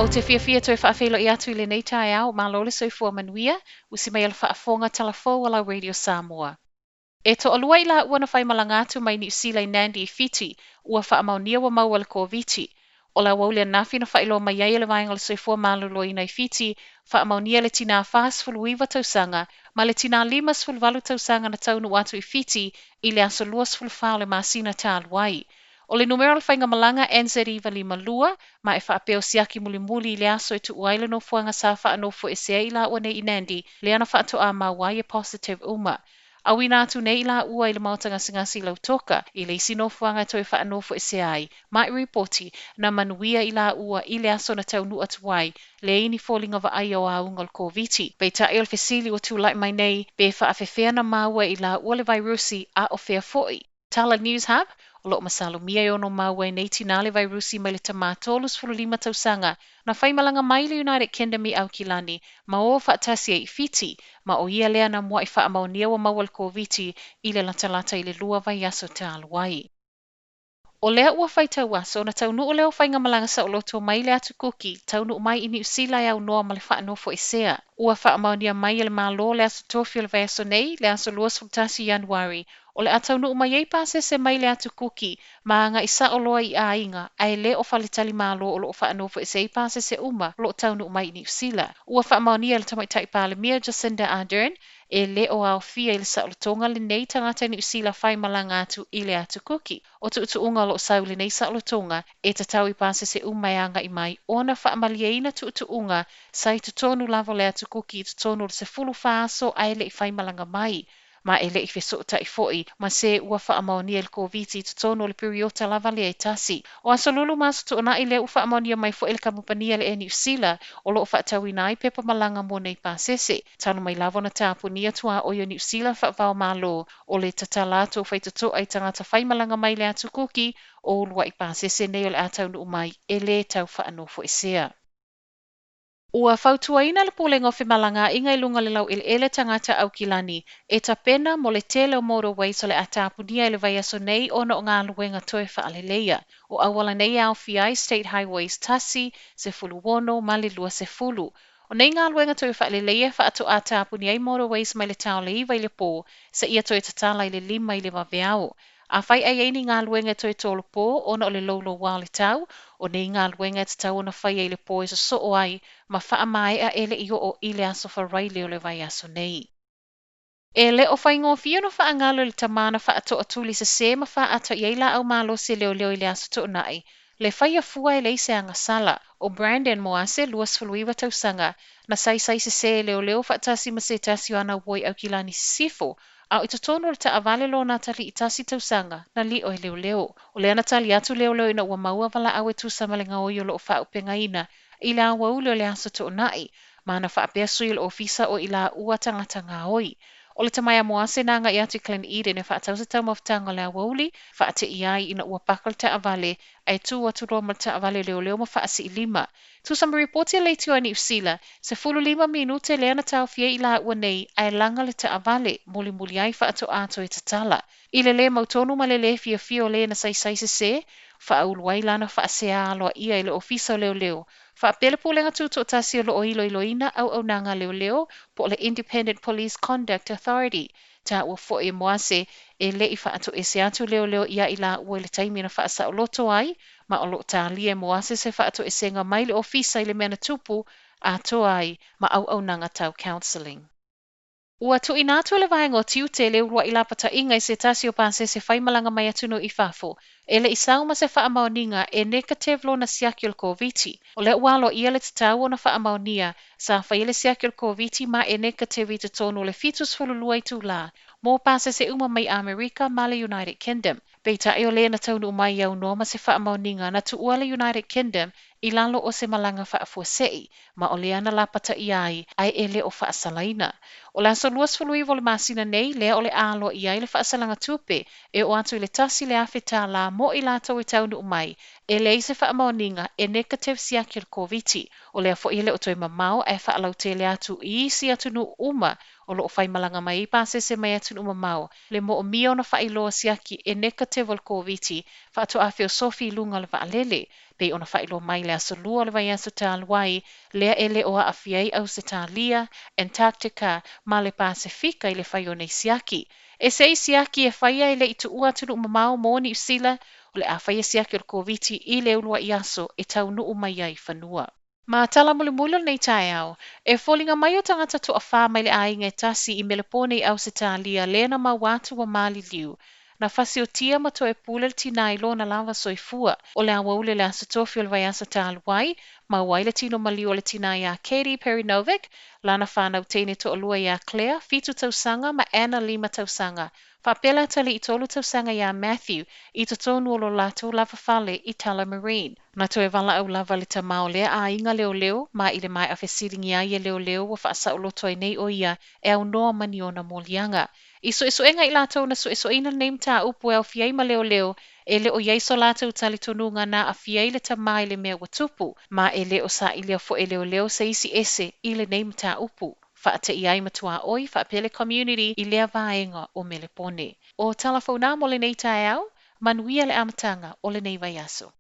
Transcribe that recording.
O te fia toi whaafelo I atu I le nei tae au, ma lole soifua manuia, usi mai ala whaafonga talafou ala Radio Samoa. E to alua I la ua whai malanga atu mai ni usila Nandi I fiti, ua whaamaunia wa mau ala koviti. O la waulia nafi na whailo mai ai le vaenga le soifua malolo I nei fiti, whaamaunia le tina fas fuluiva tausanga, ma le tina limas fulvalu tausanga na taunu atu I fiti, I le aso luas fulfao le masina ta aluai. O le numero le whainga malanga NZI vali malua, ma e whaapeo siaki muli muli I le aso I tu uaile no fuanga sa wha anofo e sea I la ua nei I Nandi, le ana wha ato a mawai e positive uma. A wina atu nei la ua I le mautanga singasi lau toka, I le isi no fuanga to e wha anofo e sea ai. Ma I reporti, na manuia I la ua I le aso na tau nu atu wai, le ini fōlinga wa ai o a ungal koviti. Pei ta e o le fesili o tu lai mai nei, be wha awhewhea na maua I la ua le vairusi a o whea foi. Tala News Hub, o loo masalo mia e ono maua nei tina le vairusi mai le tamatolus fululima tausanga, na whaimalanga mai le United Kingdom I au kilani, ma o whaatasi e I fiti, ma o ia lea na mua I whaamaunia wa mawal koviti I le latalata I le lua vai aso ta aluai. O lea ua whai tau aso, na tau nuu leo whainga malanga sa o loto mai le atu kuki, tau nuu mai I ni usila e au noa ma le whaanofo I sea. Ua whaamaunia mai le malo le aso tofi o le vai aso nei, le aso luas fultasi Januari, o le atau nuu mai ei pase se mai le atu kuki, ma nga isa o loa I a inga, ai le o whalitali malo o lo whaanofo I se ei pase se uma, lo tau nuu mai I ni usila. Ua whaamaunia le tamaitai pale mia Jacinda Ardern, e le o au fia I le saolotonga le nei tangata ni usila whai malanga atu I le atu kuki. O tu unga lo sau le nei saolotonga, e tatau I pase se umaianga I mai, ona whaamaliaina tu unga, sai tutonu lavo le atu kuki tutonu le se fulu whaaso ai le I whai malanga mai. Ma e le I fesota I foi, ma se ua whaamaunia le koviti tutonu le periota lava le e tasi. O aso lulu maso tu ona I le u whaamaunia mai foi le kamupania le e ni usila, o lo whaatawina ai pepa malanga mo nei pasese. Tanu mai lavo na tāpunia tua o yo ni usila whaavao malo, o le tatalato whaitoto ai tangata whai malanga mai le atu kuki, o lua I pasese nei o le atau nu mai, e le tau whaanofo e sea. Ua fautuaina le pulenga o whemalanga inga I lunga le lau ele tangata au kilani, e ta pena mo le tele o motorways o le atapunia le vai aso nei ona o ngā luenga toe whaaleleia. O awala nei au fiai State Highways tasi, se fulu wono, mali lua se fulu. O nei ngā luenga toe whaaleleia wha ato atapunia I motorways mai le tau le iwa I le pō, sa ia toe tatala I le lima I le waweao. A whai ai eini ngā luenga toe tolo pō, ona o le lolo wā le tau, o nei ngā luenga te tau ona whai ai le pō e so o ai, ma wha mai a ele I o I le aso wharai leo le vai aso nei. E le o whai ngō fia no wha angalo le tamana wha ato atuli se ma wha ato I eila au malo se leo I le aso to nai, le whai a fua e le se anga sala, o Brandon mo ase luas fuluiwa tausanga, na sai se leo wha tasi ma se tasi o ana woi au kilani sifo, a o tono le taavale lo na tali I tasi tausanga, na li o leo. O le ana tali atu leo ina ua maua wala awe tu samalenga o lo o wha upenga ina, I la ua ulo le aso to nai, ma na wha apea sui le ofisa o I la ua tangata ngā oi. O le tamaya moase na nga I atu Glen Eden e wha atau se tau mawhtanga le awa uli, wha ate I ai ina ua pakal taavale, ai tu atu roma taavale leo ma wha asi I lima. Tu sama reporti leiti o ni usila, se fulu 5 minute le ana tau fie I la ua nei, ai langa le taavale, muli ai wha ato ato e tatala. I le mautonu ma le fia o le na sai se, wha aulu ai lana wha asea aloa ia I le ofisa o leo. Wha apele pulenga tuto o tasi o lo iloina au nanga leo, po le Independent Police Conduct Authority. Ta ua fo e moase e le I wha ato e se atu leo ia I la ua le taimi na wha asa o loto ai, ma o lo ta lia moase se wha ato e senga mai le ofisa I le mena tupu, a to ai, ma au nanga tau counselling. Ua tu inatu le vaenga o tiu te le urua I la pata inga I se tasi o panse se whai malanga mai atuno I fafo. E le isau ma se wha amaoninga e negative lo na siaki o le koviti. O le walo ia le tatau o na wha amaonia sa whai le siaki o le koviti ma e negative I te tonu le fitus fululua I tu la. Mō panse se uma mai Amerika ma le United Kingdom. Peita e o le na taunu mai au no ma se wha amaoninga na tu ua le United Kingdom I lalo o se malanga wha afuasei, ma o le ana la pata I ai e le o wha asalaina. O la so luas fuluivo le masina nei, lea o le alo I ai le whaasalanga tupe, e o atu I le tasi le awhita la mo I lato I taunu umai, e le se whaamaoninga e negative siaki le koviti, o lea fo I le o toi mamau e whaalau te le atu I si atu nu uma, o loo fai malanga mai i pasese mai atu umamau, le mo o mio na fai loa siaki e neka te wal COVID, fa atu a feo sofi lunga le vaalele, pei ona fai loa mai le aso lua le vai aso tā luai, lea ele o a afiai au se tā lia, Antarctica, ma le Pasifika i le fai o nei siaki. E sei siaki e whaia i le itu ua tunu umamau mo ni usila, o le a whaia siaki o le COVID i le ulua i aso e tau nuu mai ai whanua. Ma tala mule mule nei tae au, e fōlinga mai o tangata to a whā mai le ainga e tasi i melepone i au se tā lia lena ma watu wa mali liu. Na fasi o tia ma to e pule tina i lona lava soifua, o le awa ule le asa tofi o le vai asa tā luai, ma wai le tino mali o le tina ia Katie Perinovic, lana whanau teine to o lua ia Claire, fitu tausanga ma Anna Lima tausanga. Whapela tali i tolu tausanga ia Matthew, i to tonu o lo lato lava fale i tala marine. Na to e wala au lava le tamao lea a inga leo leo, ma i le mai a fesiringi a ia leo leo wa whaasa o loto nei o ia e au noa mani o na molianga. I so enga i lato na so ina neim ta upu e au fiai ma leo leo, e le o iaiso lato tali tonunga na a fiai le tamai le mea watupu, ma e le o sa ilia fo e leo leo se isi ese i le neim ta upu. Whaate i ai matua oi, whaapele community i lea vaenga o melepone. O talafona mo le nei tae au, manuia le amatanga o le nei vai aso.